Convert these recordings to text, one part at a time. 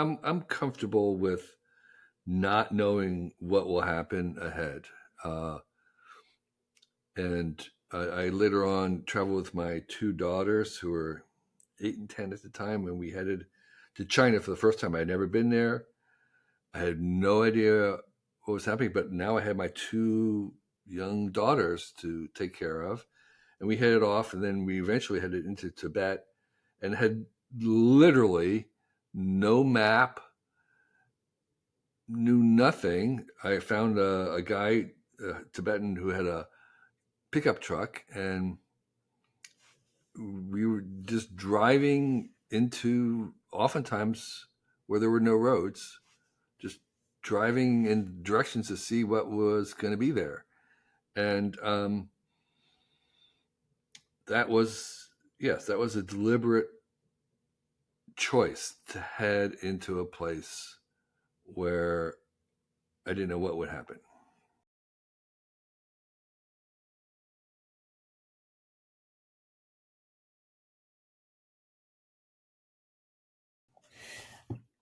I'm comfortable with not knowing what will happen ahead. Uh, and I later on traveled with my two daughters who were 8 and 10 at the time, and we headed to China for the first time. I had never been there. I had no idea what was happening, but now I had my two young daughters to take care of. And we headed off, and then we eventually headed into Tibet and had literally no map, knew nothing. I found a guy, a Tibetan, who had a pickup truck, and we were just driving into oftentimes where there were no roads, just driving in directions to see what was going to be there. And that was, yes, that was a deliberate choice to head into a place where I didn't know what would happen.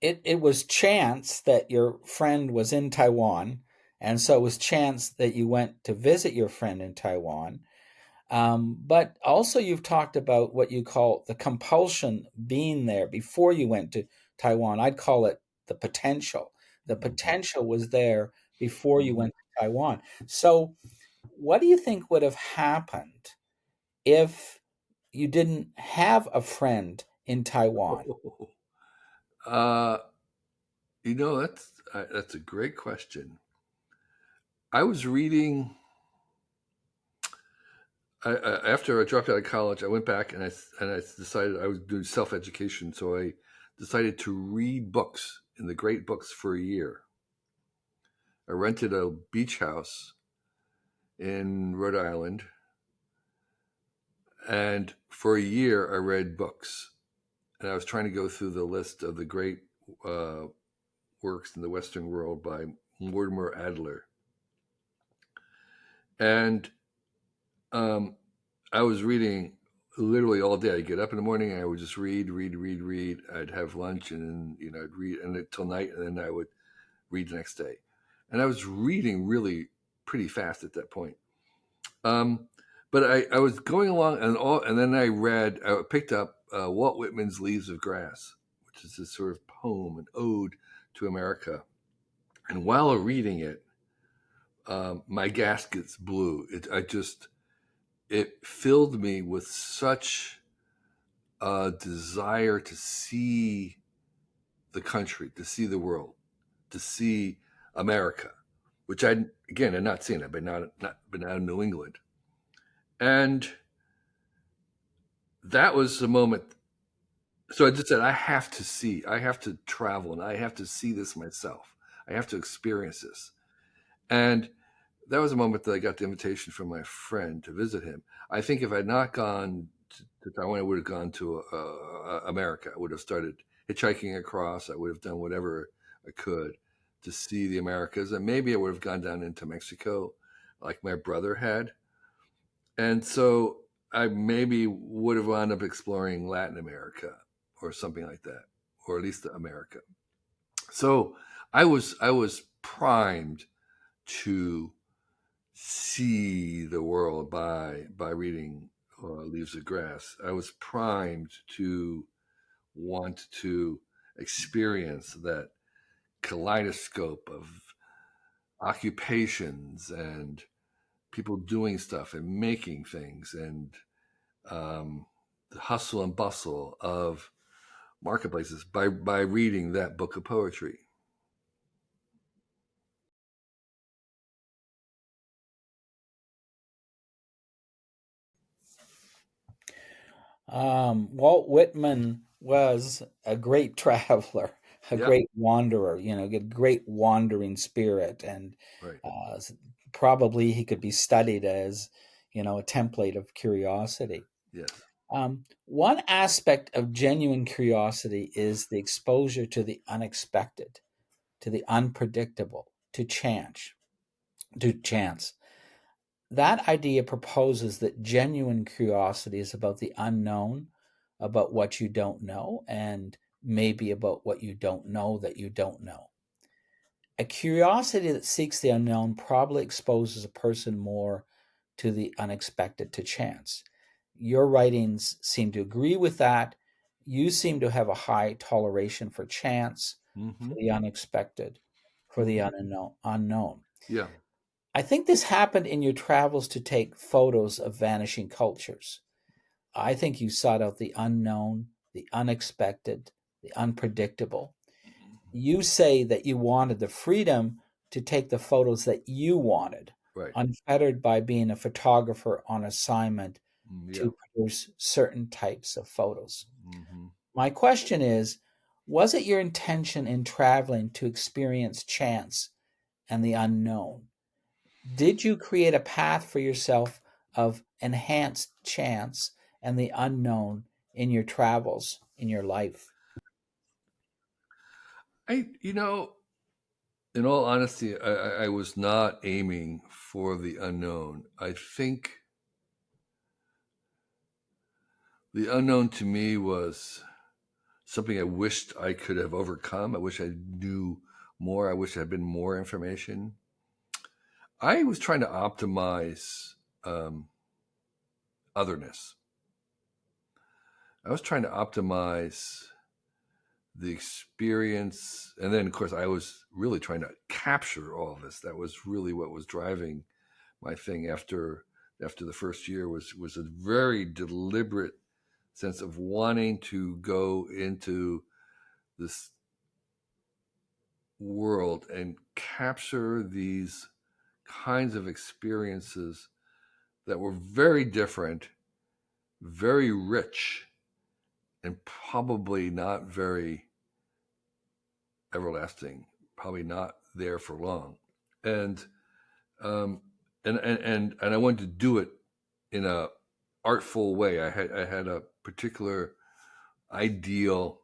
It was chance that your friend was in Taiwan, and so it was chance that you went to visit your friend in Taiwan. But also, you've talked about what you call the compulsion being there before you went to Taiwan. I'd call it the potential. The potential was there before you went to Taiwan. So, what do you think would have happened if you didn't have a friend in Taiwan? uh, that's a great question. I was reading after I dropped out of college. I went back and I decided I was doing self education. So I decided to read books in the great books for a year. I rented a beach house in Rhode Island, and for a year I read books. And I was trying to go through the list of the great uh, works in the Western world by Mortimer Adler, and um, I was reading literally all day. I'd get up in the morning and I would just read, read, read, read. I'd have lunch and then I'd read until night, and then I would read the next day. And I was reading really pretty fast at that point. Um, but I was going along, and then I picked up Walt Whitman's Leaves of Grass, which is this sort of poem, an ode to America. And while reading it, my gaskets blew. It filled me with such a desire to see the country, to see the world, to see America, which I again had not seen. I've been out of New England, and that was the moment. So I just said, I have to travel, and I have to see this myself. I have to experience this, and that was a moment that I got the invitation from my friend to visit him. I think if I had not gone to Taiwan, I would have gone to America. I would have started hitchhiking across. I would have done whatever I could to see the Americas, and maybe I would have gone down into Mexico, like my brother had. And so I maybe would have wound up exploring Latin America or something like that, or at least America. So I was primed to see the world by reading Leaves of Grass. I was primed to want to experience that kaleidoscope of occupations and people doing stuff and making things, and the hustle and bustle of marketplaces by reading that book of poetry. Walt Whitman was a great traveler, a Yeah, great wanderer, a great wandering spirit, and right. uh, probably he could be studied as, a template of curiosity. Yes. One aspect of genuine curiosity is the exposure to the unexpected, to the unpredictable, to chance. That idea proposes that genuine curiosity is about the unknown, about what you don't know, and maybe about what you don't know that you don't know. A curiosity that seeks the unknown probably exposes a person more to the unexpected, to chance. Your writings seem to agree with that. You seem to have a high toleration for chance, Mm-hmm. for the unexpected, for the Mm-hmm. unknown. Yeah. I think this happened in your travels to take photos of vanishing cultures. I think you sought out the unknown, the unexpected, the unpredictable. You say that you wanted the freedom to take the photos that you wanted, Right. unfettered by being a photographer on assignment Yeah. to produce certain types of photos. Mm-hmm. My question is, was it your intention in traveling to experience chance and the unknown? Did you create a path for yourself of enhanced chance and the unknown in your travels, in your life? You know, in all honesty, I was not aiming for the unknown. I think the unknown to me was something I wished I could have overcome. I wish I knew more. I wish I had been more information. I was trying to optimize um, otherness. I was trying to optimize the experience. And then, of course, I was really trying to capture all of this. That was really what was driving my thing after the first year was a very deliberate sense of wanting to go into this world and capture these kinds of experiences that were very different, very rich, and probably not very everlasting, probably not there for long. And um, and I wanted to do it in a artful way. I had a particular ideal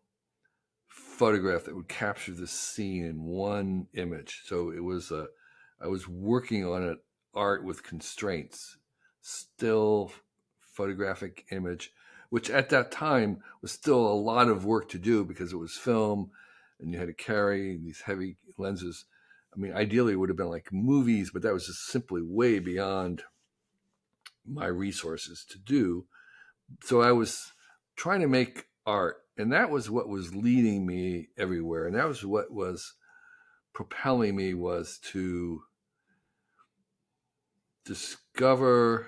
photograph that would capture the scene in one image. So it was a I was working on an art with constraints, still photographic image, which at that time was still a lot of work to do because it was film and you had to carry these heavy lenses. I mean, ideally it would have been like movies, but that was just simply way beyond my resources to do. So I was trying to make art, and that was what was leading me everywhere, and that was what was propelling me was to discover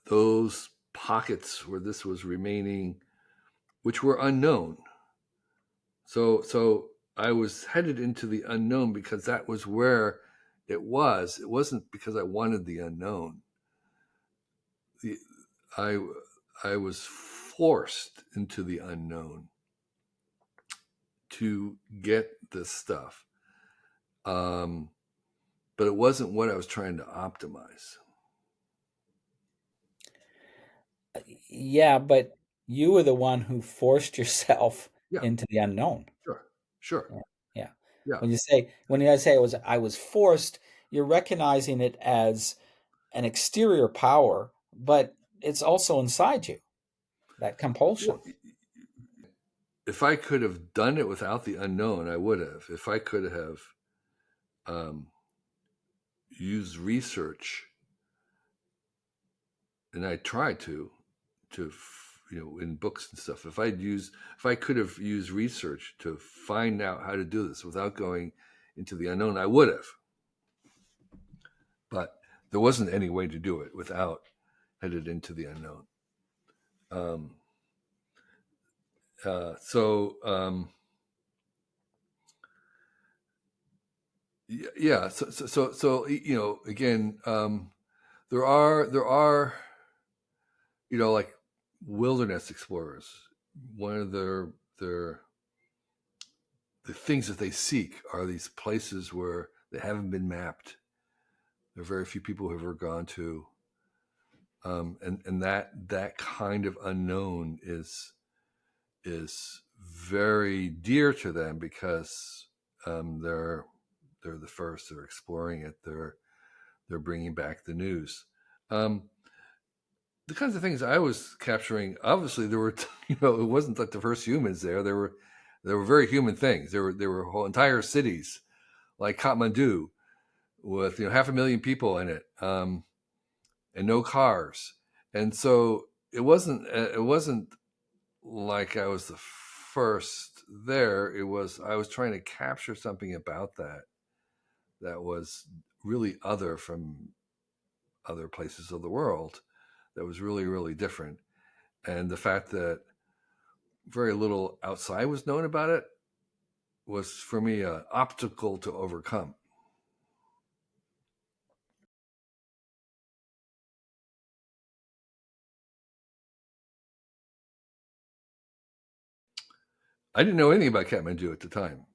those pockets where this was remaining, which were unknown. So I was headed into the unknown because that was where it was. It wasn't because I wanted the unknown. The, I I was forced into the unknown to get this stuff. Um, but it wasn't what I was trying to optimize. Yeah, but you were the one who forced yourself Yeah, into the unknown. sure, sure, Yeah. Yeah. yeah. When you say I was forced, you're recognizing it as an exterior power, but it's also inside you, that compulsion. Well, if I could have done it without the unknown, I would have. If I could have um, used research, and I tried to in books and stuff. If I could have used research to find out how to do this without going into the unknown, I would have. But there wasn't any way to do it without headed into the unknown. Um, so yeah, so again, there are like wilderness explorers. One of their the things that they seek are these places where they haven't been mapped. There are very few people who have ever gone to, and that kind of unknown is very dear to them because they're the first. They're exploring it. They're bringing back the news. Um, the kinds of things I was capturing, obviously there were, it wasn't like the first humans there. There were very human things. There were whole entire cities like Kathmandu with 500,000 people in it, and no cars. And so it wasn't like I was the first there. It was I was trying to capture something about that was really other from other places of the world, that was really really different. And the fact that very little outside was known about it was for me an obstacle to overcome. I didn't know anything about Kathmandu at the time.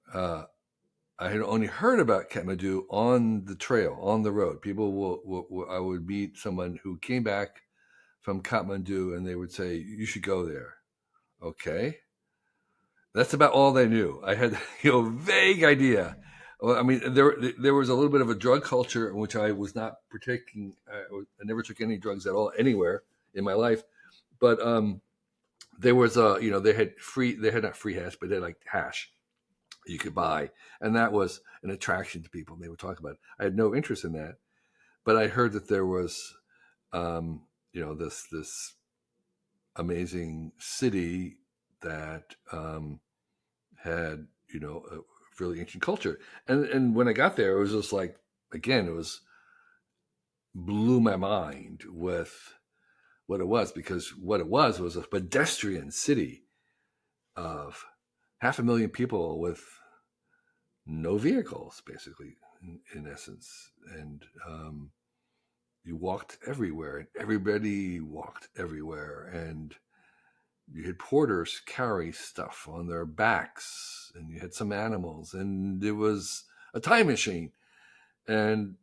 I had only heard about Kathmandu on the trail, on the road. I would meet someone who came back from Kathmandu and they would say, "You should go there." Okay. That's about all they knew. I had, vague idea. Well, I mean, there was a little bit of a drug culture in which I was not partaking. I never took any drugs at all anywhere in my life. But there was they had not free hash, but they had like hash you could buy, and that was an attraction to people. And they would talk about it. I had no interest in that, but I heard that there was, this amazing city that had a really ancient culture. And when I got there, it was just like, again, it was blew my mind with what it was, because what it was a pedestrian city of 500,000 people with no vehicles, basically, in essence. And you walked everywhere, and everybody walked everywhere, and you had porters carry stuff on their backs, and you had some animals, and it was a time machine. And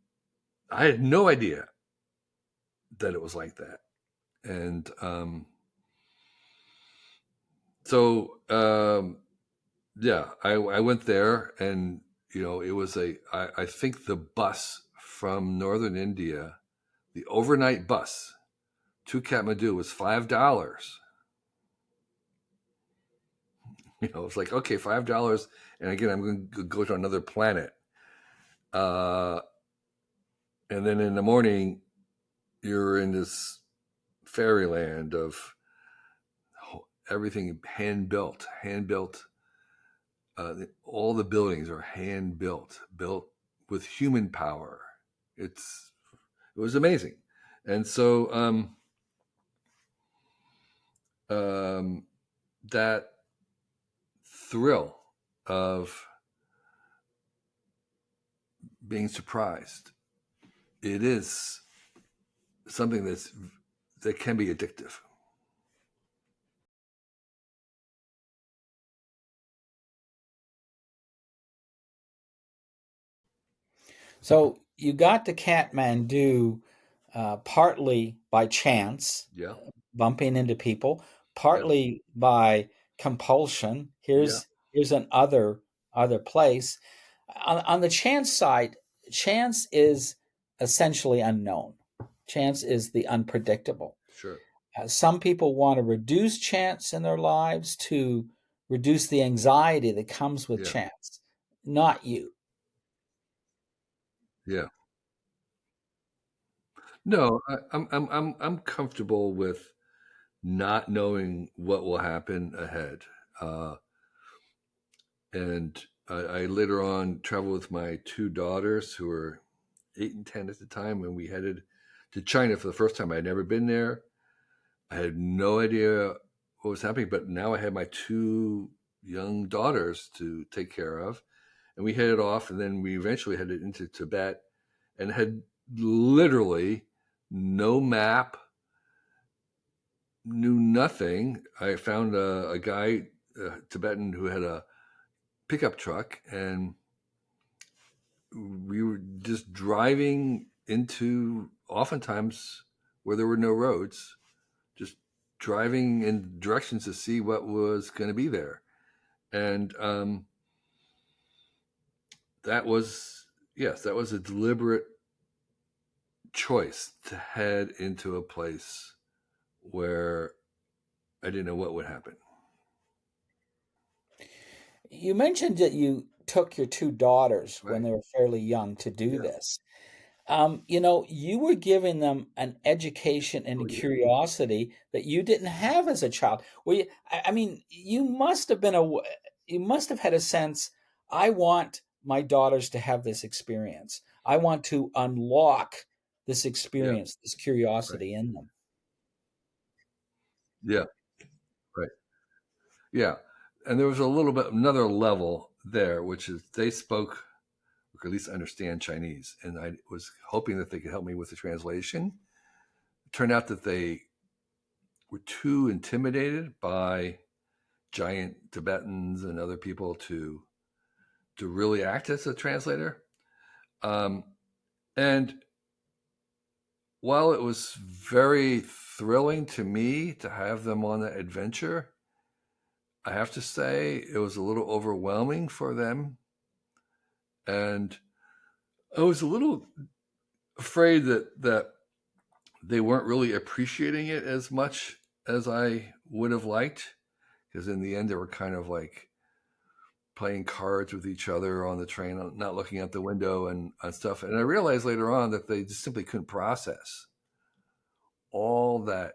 I had no idea that it was like that. And so yeah, I went there, and it was I think the bus from northern India, the overnight bus to Kathmandu, was $5. It's like, okay, $5, and again, I'm going to go to another planet. Uh, and then in the morning, you're in this fairyland of everything hand built. All the buildings are hand built, built with human power. It was amazing. And so um, that thrill of being surprised, it is something that can be addictive. So you got to Kathmandu partly by chance, Yeah, bumping into people, yeah, partly by compulsion. yeah, Here's an other place. On the chance side, chance is essentially unknown. Chance is the unpredictable. sure. Some people want to reduce chance in their lives to reduce the anxiety that comes with Yeah, chance. Not you. yeah. No, I'm comfortable with not knowing what will happen ahead. Uh, and I later on traveled with my two daughters, who were 8 and 10 at the time, and we headed to China for the first time. I had never been there. I had no idea what was happening, but now I had my two young daughters to take care of, and we headed off, and then we eventually headed into Tibet, and had literally no map, knew nothing. I found a guy, a Tibetan, who had a pickup truck, and we were just driving into, oftentimes, where there were no roads, just driving in directions to see what was going to be there. And that was, yes, that was a deliberate choice to head into a place where I didn't know what would happen. You mentioned that you took your two daughters when Right. they were fairly young to do Yeah. this. You were giving them an education and Oh a yeah. curiosity that you didn't have as a child. I mean, you must have had a sense, I want my daughters to have this experience. I want to unlock this Yeah. experience, this Right. curiosity in them. Yeah. Right. Yeah. And there was a little bit another level there, which is they spoke or could at least understand Chinese, and I was hoping that they could help me with the translation. It turned out that they were too intimidated by giant Tibetans and other people to really act as a translator. Um, and while it was very thrilling to me to have them on that adventure, I have to say it was a little overwhelming for them. And I was a little afraid that they weren't really appreciating it as much as I would have liked. Because in the end, they were kind of like playing cards with each other on the train, not looking out the window and stuff. And I realized later on that they just simply couldn't process all that,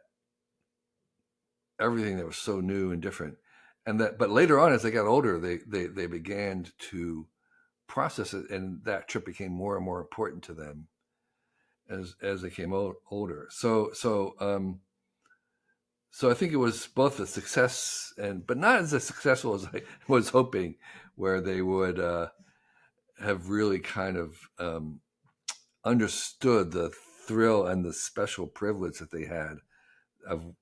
everything that was so new and different. And that, but later on, as they got older, they began to process it, and that trip became more and more important to them as they came older. So I think it was both a success and, but not as successful as I was hoping, where they would have really kind of understood the thrill and the special privilege that they had of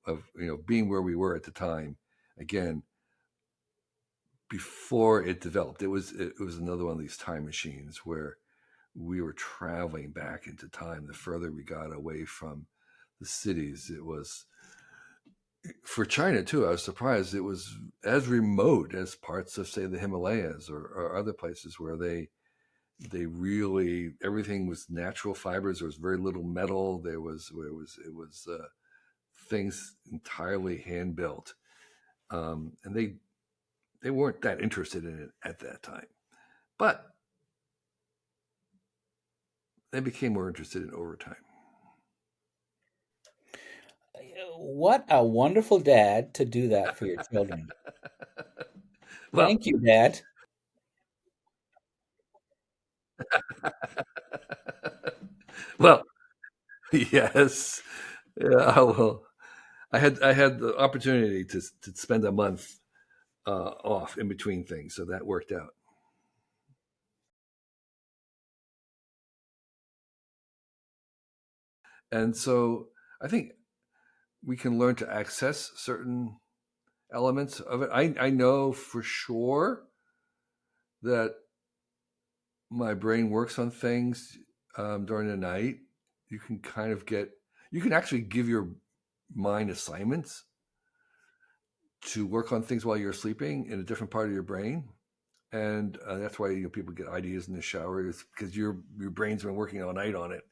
being where we were at the time. Again, before it developed, it was another one of these time machines where we were traveling back into time. The further we got away from the cities, it was for China too. I was surprised it was as remote as parts of, say, the Himalayas or other places where they really, everything was natural fibers. There was very little metal. It was things entirely hand built, and they weren't that interested in it at that time, but they became more interested in it over time. What a wonderful dad to do that for your children. Well, Thank you, Dad. well, yes, yeah. Well, I had the opportunity to spend a month off in between things, so that worked out. And so I think we can learn to access certain elements of it. I know for sure that my brain works on things during the night. You can kind of get, you can actually give your mind assignments to work on things while you're sleeping in a different part of your brain. And that's why people get ideas in the shower, is because your brain's been working all night on it.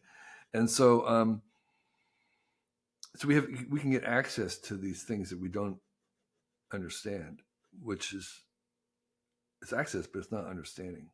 And so we can get access to these things that we don't understand, which is, it's access, but it's not understanding.